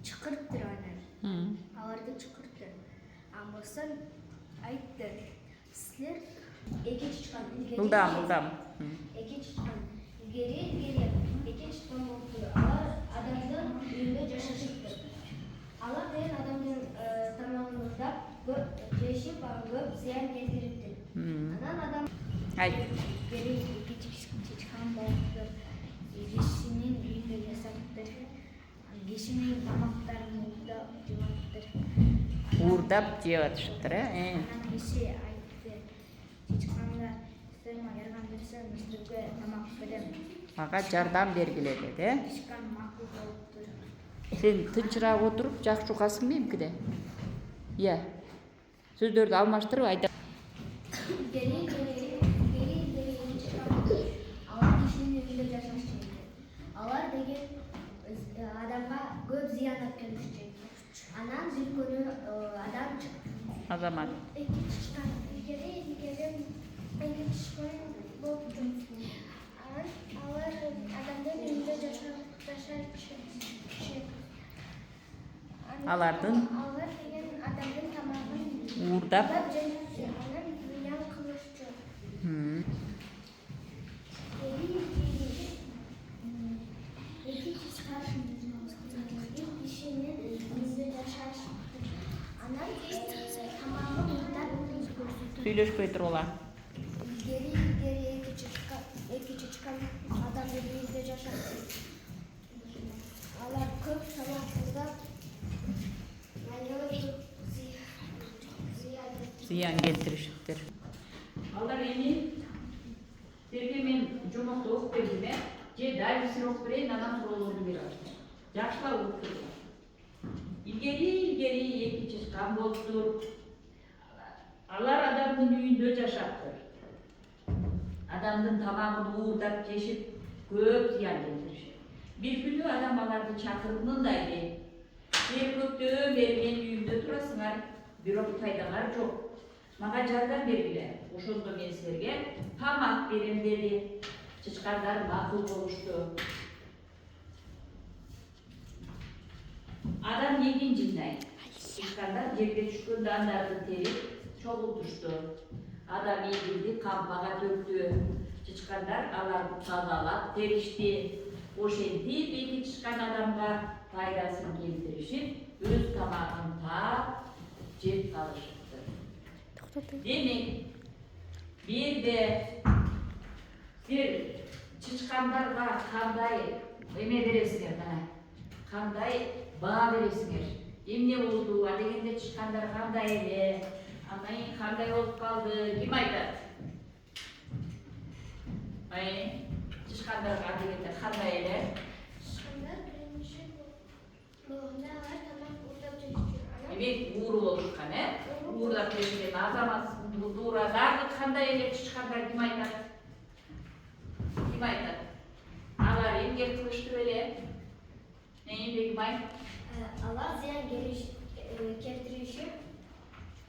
çıkırttır aynen. Alarda çıkırttır. Ama sen ayıttır. Sizler eke çıkan ilgeri. Mıldam. Eke çıkan ilgeri. Eke çıkan oldu. Adamdan ünlü yaşaşıktır. Allah veren adamın tamamında yaşayıp bağlı ziyan getiriptir. Anan adam geri eke çıkan oldu. Geçinin ünlü yaşamıştır. Geçinin damaklarını da cıvattır. Uğurdap cıvatıştır. Anan geçi ayıttı. Çıkanda sırma yargandırsa müstüge damak bilem. Maga jardam bергile dedi. Çıkan makul oluptur. Sen tınçırап отырып жақсы ұғасың ба емкіде? Иә. Сөздерді алмаштырып айда. Geri çıkan Allah kişinin önünde yaşamıştır. Allah degen adamga көп зыян келишчек. Анан бир күнү адам чыкты. Азамат. Эки чыккан болупту. Алар адамдын үйүндө жашачу. Алардын Алар деген адамдын тамагын уурдап анан зыян кылышчу. Эки чыккан кишинин үйүндө жашашы. Анан тамагын уурдап сөйлөшпөй тургула. Geri iki çıkan adam birlikte yaşadı. Allah köp sabahında Зыян келтиришиптир. Алар эми силерге мен жомокту окуп бердим э? Же дайрисин окуп берейин, анан суроолорду берип атам. Жакшылап угуп туруңар. Илгери эки чычкан болуптур. Алар адамдын үйүндө жашаптыр. Адамдын тамагын уурдап жешип көп зыян келтиришет. Бир күнү адам аларды чакырып мындай дейт: "Силер көптөн бери менин үйүмдө турасыңар, бирок пайдаңар жок. Мага жардам бергиле. Ошондо мен силерге тамак берем" деди. Чычкандар макул болушту. Адам эгин жыйнайт. Чычкандар жерге түшкөн дандарды терип чогултушту. Адам эгинди кампага төктү. Чычкандар аларды тазалап теришти. Ошентип эки чычкан адамга пайдасын келтиришип, өз тамагын таап жеп калышыптыр. Демек, бирде силер чычкандарга кандай эме бересиңер, мына кандай баа бересиңер? Эмне болду? А дегенде чычкандар кандай эле? Андан кийин кандай болуп калды? Ким айтат? Чычкандарга дегенде кандай эле? Çıkanlar birinci bolunda var tamam uğurdap çalışıyor. Демек, ууру болушкан, э? Уурдап берген азамат дагы кандай эле чычкандар ким айтат? Ким айтат? Алар эмгек кылышты беле? Бегим айт. Allah ziyan keltirişip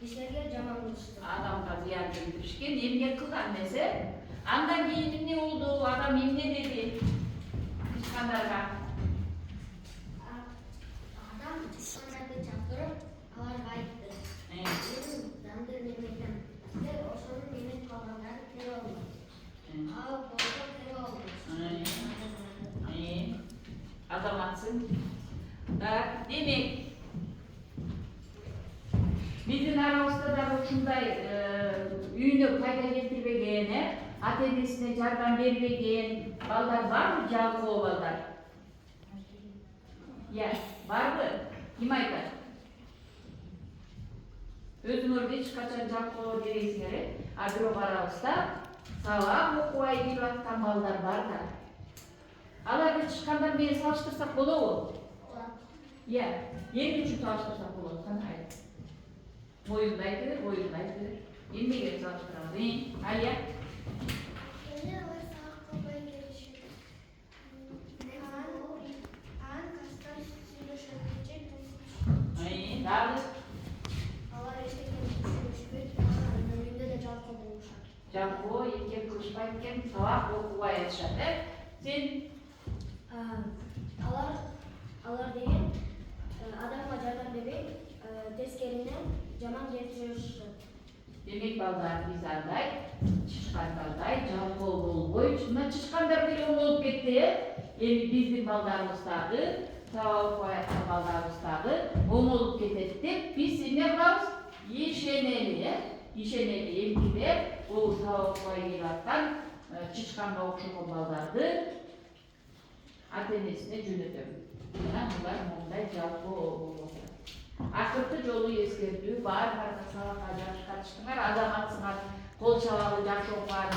işlerge жаман кылышты. Адамга зыян келтиришкен, эмгек кылган эмесе? Андан кийин эмне болду? Адам эмне деди? Чычкандарга. Adam çocukları çağırıp alarga ayıttı. Dandır yemekten. Sizler oşanın yemek kalanları tere oldu. Al bolsa tere oldu. Azamatsın. Demek биздин арабызда дагы ушундай үйүнө пайда келтирбеген, ата энесине жардам бербеген балдар барбы, жалкоо балдар? Иә, барбы? Ким айтат? Өзүңөрдү эч качан жалкоо бересиңер, а бирок арабызда сабак окубай келип аткан балдар бар да. Аларды чычкандар менен салыштырсак болобу? Иә, эмне үчүн салыштырсак болот? Кандай? Моюндайды. Эмнеге салыштырабыз? Алия? Alар сабак кылбай келишет. Ан кастан сүйлөшөт. Дагы? Алар эчтеке сүйлөшпөйт. Алардын үйүндө да жалкоо болушат. Жалкоо, эмгек кылышпай экен, сабак окубай атышат, э? Сен Алар деген teskerinden jaman getiriyor. Demek ballar biz alday, çıkkan balday, jalko bolboy. Şundan çıkkanlar bile olup gitti. Bizim ballarımızdağı, tavuk ballarımızdağı, olup gitti. Biz ne var? Yeşeneli elkiler, o tavuk yarattan çıkkanla okşumu ballardı. Atenesine cünüdüm. Bunlar monday jalko bolboy. Akırtı jolu eskerdiği var, arkasına kaçtılar, adam atsınlar, kol çavalı, yaşok var,